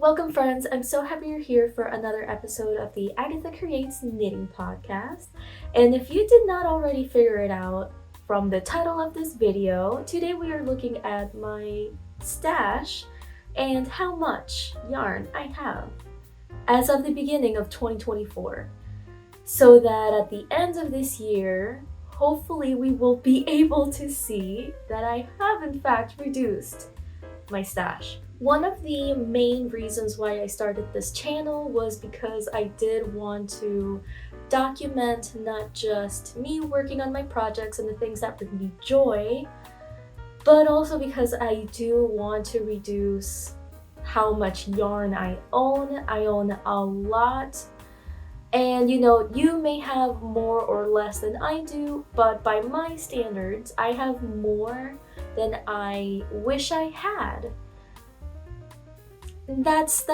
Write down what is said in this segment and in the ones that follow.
Welcome, friends. I'm so happy you're here for another episode of the Agatha Creates Knitting Podcast. And if you did not already figure it out from the title of this video, today we are looking at my stash and how much yarn I have as of the beginning of 2024. So that at the end of this year, hopefully we will be able to see that I have in fact reduced my stash. One of the main reasons why I started this channel was because I did want to document not just me working on my projects and the things that bring me joy, but also because I do want to reduce how much yarn I own. I own a lot. And you may have more or less than I do, but by my standards, I have more than I wish I had. That's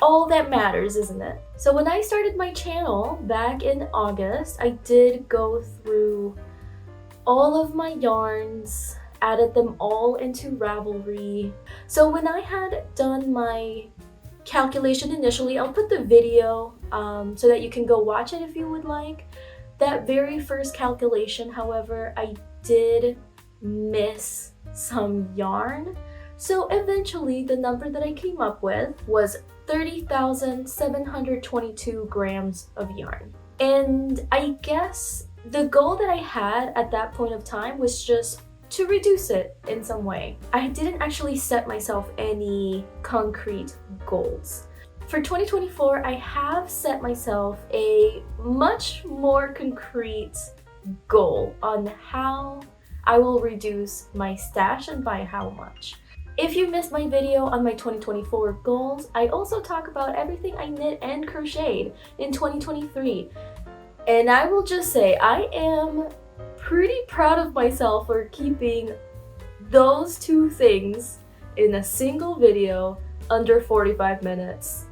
all that matters, isn't it? So when I started my channel back in August, I did go through all of my yarns, added them all into Ravelry. So when I had done my calculation initially, I'll put the video so that you can go watch it if you would like. That very first calculation, however, I did miss some yarn. So eventually the number that I came up with was 30,722 grams of yarn. And I guess the goal that I had at that point of time was just to reduce it in some way. I didn't actually set myself any concrete goals. For 2024, I have set myself a much more concrete goal on how I will reduce my stash and by how much. If you missed my video on my 2024 goals, I also talk about everything I knit and crocheted in 2023. And I will just say, I am pretty proud of myself for keeping those two things in a single video under 45 minutes.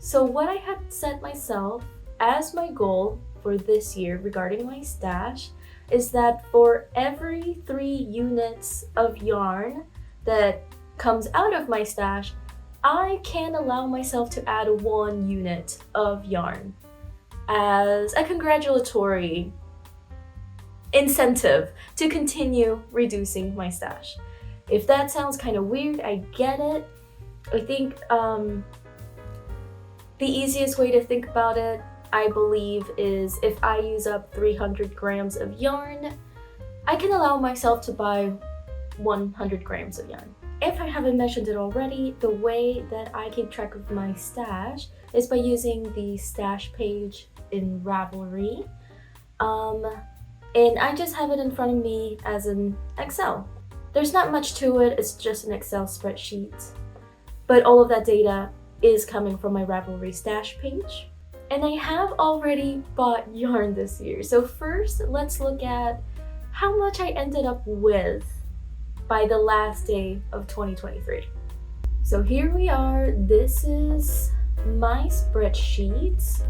So what I had set myself as my goal for this year regarding my stash is that for every 3 units of yarn that comes out of my stash, I can allow myself to add 1 unit of yarn as a congratulatory incentive to continue reducing my stash. If that sounds kind of weird, I get it. I think the easiest way to think about it, I believe, is if I use up 300 grams of yarn, I can allow myself to buy 100 grams of yarn. If I haven't mentioned it already, the way that I keep track of my stash is by using the stash page in Ravelry. And I just have it in front of me as an Excel. There's not much to it, it's just an Excel spreadsheet. But all of that data is coming from my Ravelry stash page. And I have already bought yarn this year. So first, let's look at how much I ended up with by the last day of 2023. So here we are. This is my spreadsheet.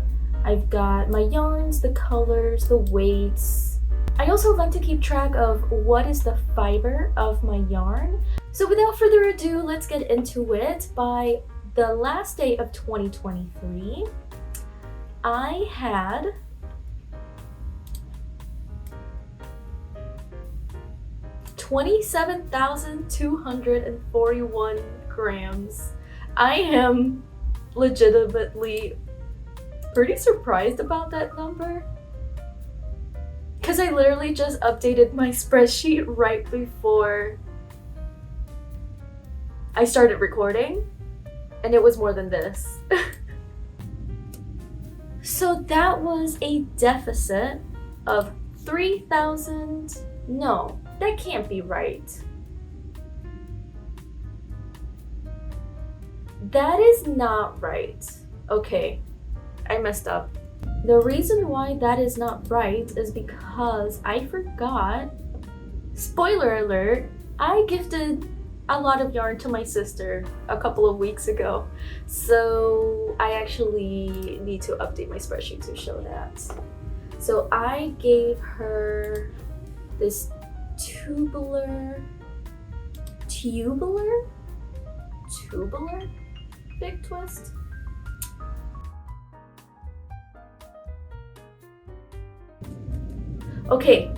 I've got my yarns, the colors, the weights. I also like to keep track of what is the fiber of my yarn. So without further ado, let's get into it. By the last day of 2023, I had 27,241 grams. I am legitimately pretty surprised about that number because I literally just updated my spreadsheet right before I started recording, and it was more than this. So that was a deficit of 3,000. No, that can't be right. That is not right. Okay, I messed up. The reason why that is not right is because I forgot, spoiler alert, I gifted a lot of yarn to my sister a couple of weeks ago. So I actually need to update my spreadsheet to show that. So I gave her this tubular tubular big twist. Okay,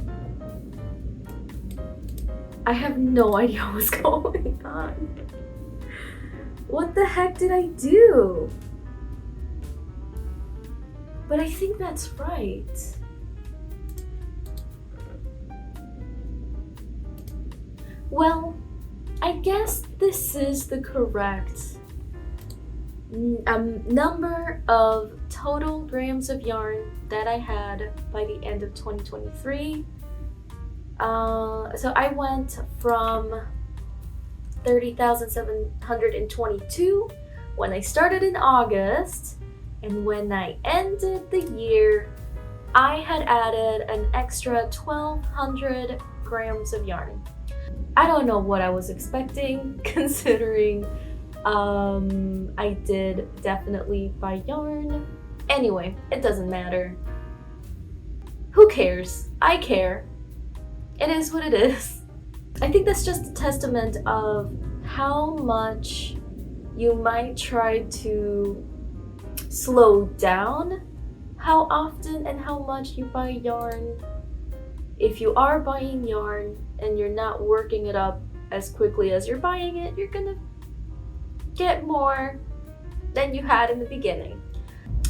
I have no idea what's going on. What the heck did I do? But I think that's right. Well, I guess this is the correct number of total grams of yarn that I had by the end of 2023. So I went from 30,722 when I started in August, and when I ended the year, I had added an extra 1,200 grams of yarn. I don't know what I was expecting, considering I did definitely buy yarn. Anyway, it doesn't matter. Who cares? I care. It is what it is. I think that's just a testament of how much you might try to slow down how often and how much you buy yarn. If you are buying yarn and you're not working it up as quickly as you're buying it, you're gonna get more than you had in the beginning.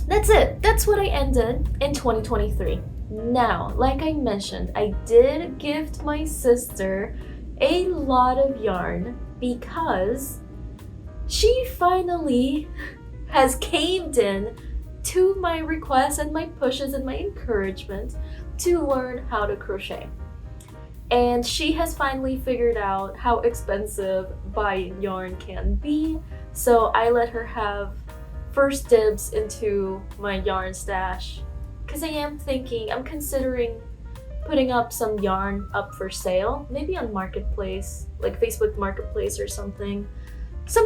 That's it. That's what I ended in 2023. Now, like I mentioned, I did gift my sister a lot of yarn because she finally has caved in to my requests and my pushes and my encouragement to learn how to crochet. And she has finally figured out how expensive buying yarn can be, so I let her have first dibs into my yarn stash, because I'm considering putting up some yarn up for sale, maybe on Marketplace, like Facebook Marketplace or something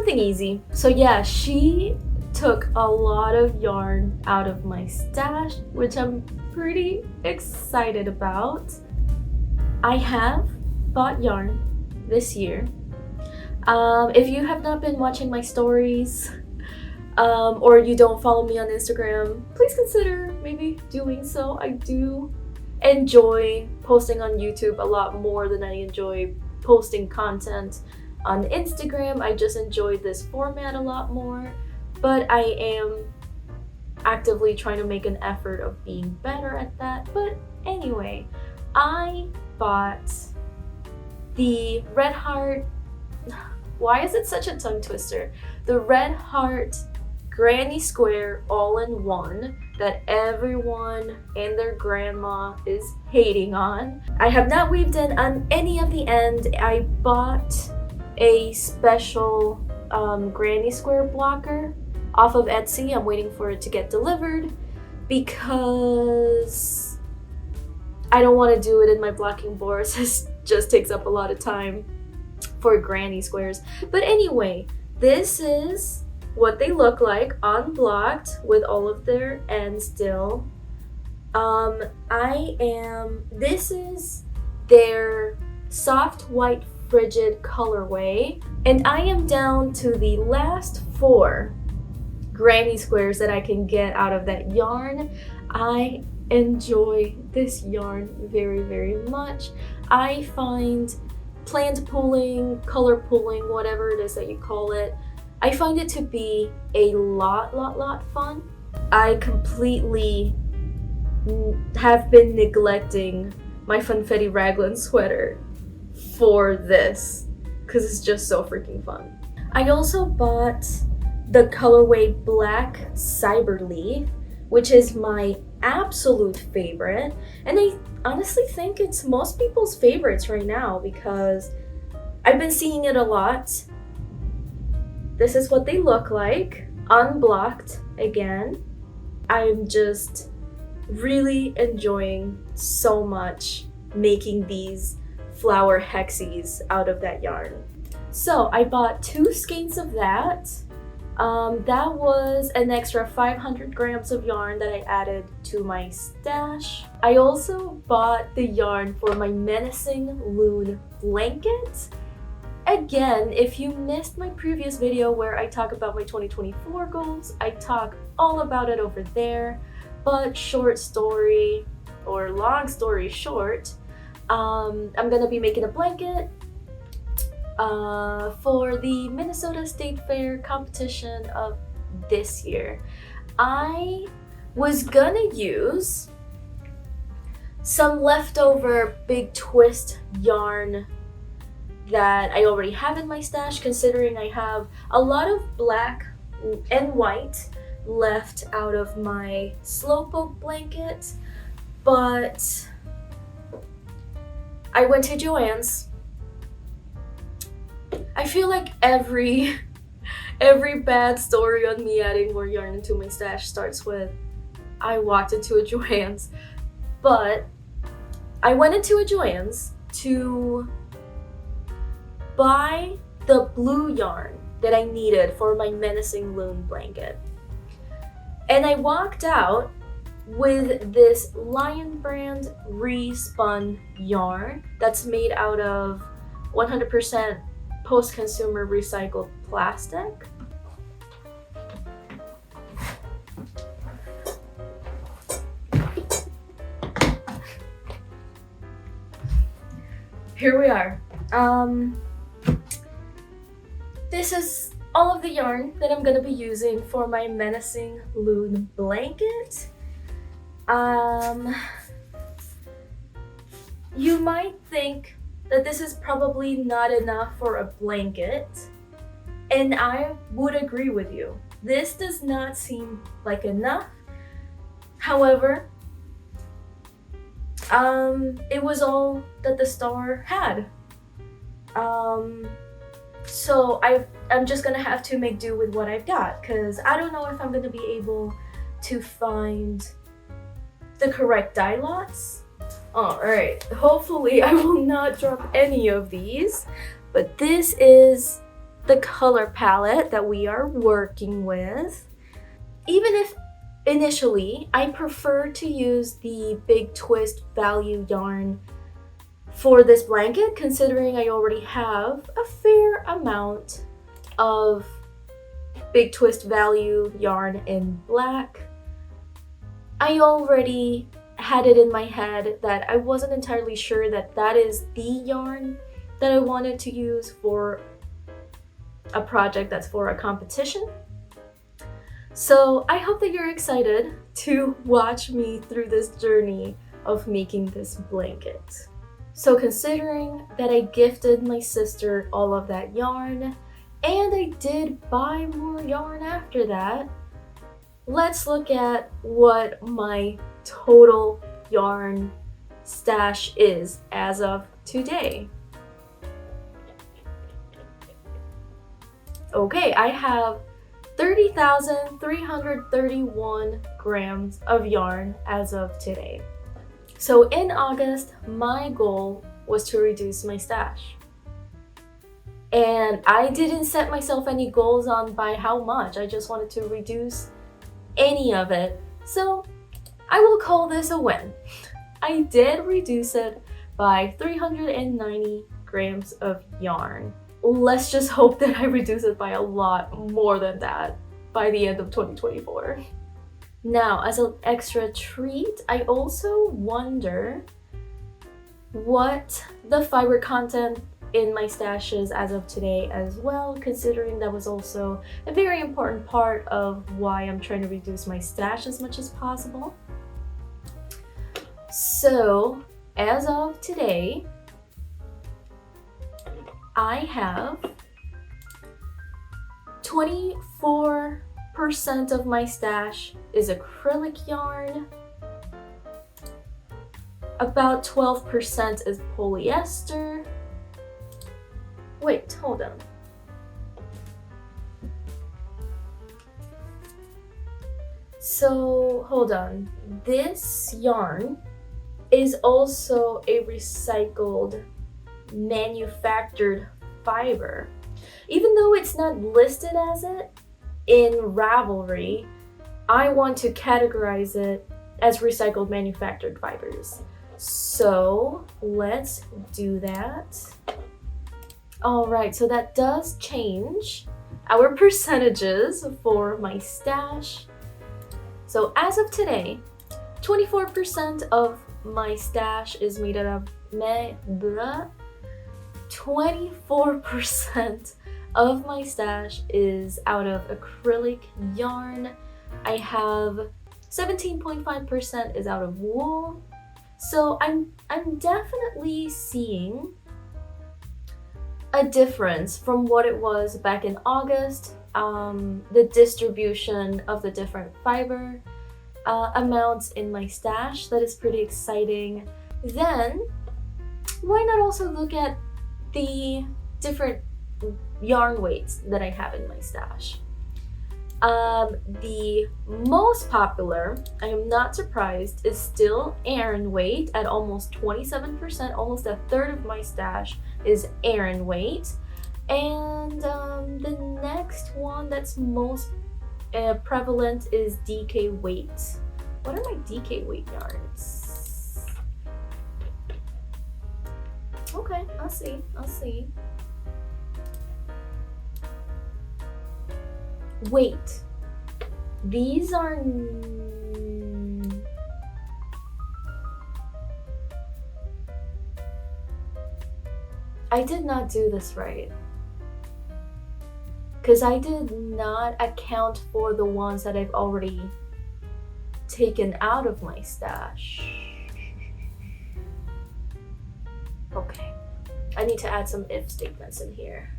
easy. So yeah, she took a lot of yarn out of my stash, which I'm pretty excited about. I have bought yarn this year. If you have not been watching my stories, or you don't follow me on Instagram, please consider maybe doing so. I do enjoy posting on YouTube a lot more than I enjoy posting content on Instagram. I just enjoy this format a lot more, but I am actively trying to make an effort of being better at that. But anyway, I bought the Red Heart, why is it such a tongue twister? The Red Heart Granny Square all-in-one that everyone and their grandma is hating on. I have not weaved in on any of the end. I bought a special Granny Square blocker off of Etsy. I'm waiting for it to get delivered because I don't want to do it in my blocking boards. It just takes up a lot of time for granny squares. But anyway, this is what they look like unblocked with all of their ends still. This is their soft white frigid colorway, and I am down to the last 4 granny squares that I can get out of that yarn. I enjoy this yarn very, very much. I find plant pulling, color pulling, whatever it is that you call it, I find it to be a lot fun. I completely have been neglecting my Funfetti raglan sweater for this because it's just so freaking fun. I also bought the colorway Black Cyberleaf, which is my absolute favorite, and I honestly think it's most people's favorites right now because I've been seeing it a lot. This is what they look like, unblocked again. I'm just really enjoying so much making these flower hexies out of that yarn. So I bought 2 skeins of that. That was an extra 500 grams of yarn that I added to my stash. I also bought the yarn for my Menacing Loon blanket. again, if you missed my previous video where I talk about my 2024 goals, I talk all about it over there. But short story or long story short, I'm gonna be making a blanket for the Minnesota State Fair competition of this year. I was gonna use some leftover big twist yarn that I already have in my stash, considering I have a lot of black and white left out of my slowpoke blanket, but I went to Joann's. I feel like every bad story on me adding more yarn into my stash starts with I walked into a Joann's, but I went into a Joann's to buy the blue yarn that I needed for my menacing loon blanket. And I walked out with this Lion brand respun yarn that's made out of 100% post-consumer recycled plastic. Here we are. This is all of the yarn that I'm gonna be using for my menacing loon blanket. You might think that this is probably not enough for a blanket, and I would agree with you. This does not seem like enough. However, it was all that the store had. So I'm just gonna have to make do with what I've got, because I don't know if I'm gonna be able to find the correct dye lots. Alright, hopefully I will not drop any of these, but this is the color palette that we are working with. Even if initially I prefer to use the Big Twist value yarn for this blanket, considering I already have a fair amount of Big Twist value yarn in black. I already had it in my head that I wasn't entirely sure that that is the yarn that I wanted to use for a project that's for a competition. So I hope that you're excited to watch me through this journey of making this blanket. So considering that I gifted my sister all of that yarn, and I did buy more yarn after that, let's look at what my total yarn stash is as of today. Okay, I have 30,331 grams of yarn as of today. So in August, my goal was to reduce my stash. And I didn't set myself any goals on by how much. I just wanted to reduce any of it. So I will call this a win. I did reduce it by 390 grams of yarn. Let's just hope that I reduce it by a lot more than that by the end of 2024. Now, as an extra treat, I also wonder what the fiber content in my stash is as of today as well, considering that was also a very important part of why I'm trying to reduce my stash as much as possible. So, as of today, I have 24% of my stash is acrylic yarn, about 12% is polyester. Wait, hold on. So, hold on. This yarn is also a recycled manufactured fiber. Even though it's not listed as it in Ravelry, I want to categorize it as recycled manufactured fibers. So let's do that. Alright, so that does change our percentages for my stash. So as of today, 24% of my stash is made out of 24% of my stash is out of acrylic yarn. I have 17.5% is out of wool. So I'm definitely seeing a difference from what it was back in August. The distribution of the different fiber amounts in my stash, that is pretty exciting. Then why not also look at the different yarn weights that I have in my stash. The most popular, I am not surprised, is still Aran weight at almost 27%. Almost a third of my stash is Aran weight. And the next one that's most prevalent is DK weight. What are my DK weight yarns? Okay, I'll see. Wait, these are... I did not do this right. Because I did not account for the ones that I've already taken out of my stash. Okay, I need to add some if statements in here.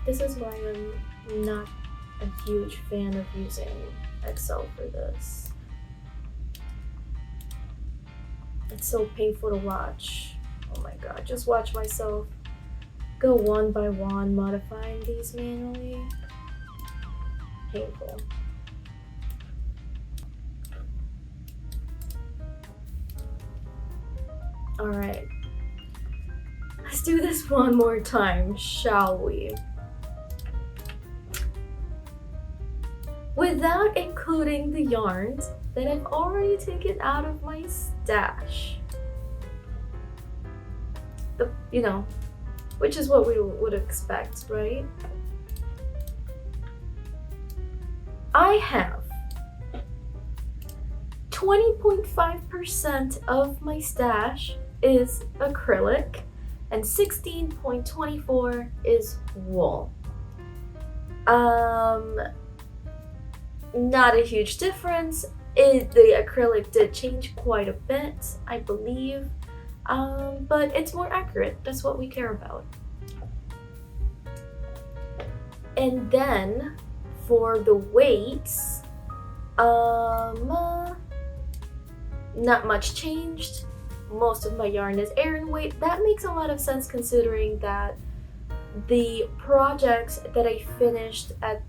This is why I'm not a huge fan of using Excel for this. It's so painful to watch. Oh my god, just watch myself go one by one modifying these manually. Painful. Alright. Let's do this one more time, shall we? Without including the yarns that I've already taken out of my stash. Which is what we would expect, right? I have 20.5% of my stash is acrylic and 16.24 is wool. Not a huge difference. The acrylic did change quite a bit, I believe, but it's more accurate. That's what we care about. And then for the weights, not much changed. Most of my yarn is Aran weight. That makes a lot of sense considering that the projects that I finished at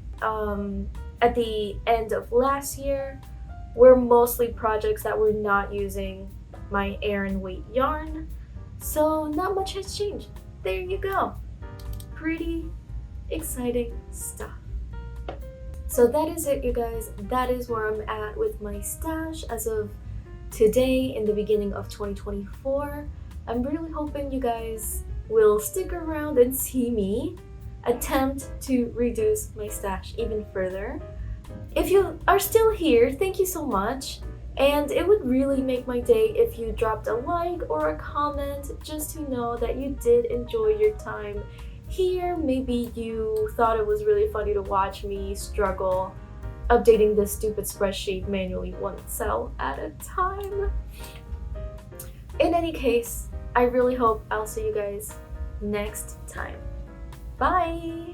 the end of last year were mostly projects that were not using my Aran weight yarn. So not much has changed. There you go. Pretty exciting stuff. So that is it, you guys. That is where I'm at with my stash as of today in the beginning of 2024. I'm really hoping you guys will stick around and see me attempt to reduce my stash even further. If you are still here, thank you so much. And it would really make my day if you dropped a like or a comment just to know that you did enjoy your time here. Maybe you thought it was really funny to watch me struggle updating this stupid spreadsheet manually one cell at a time. In any case, I really hope I'll see you guys next time. Bye!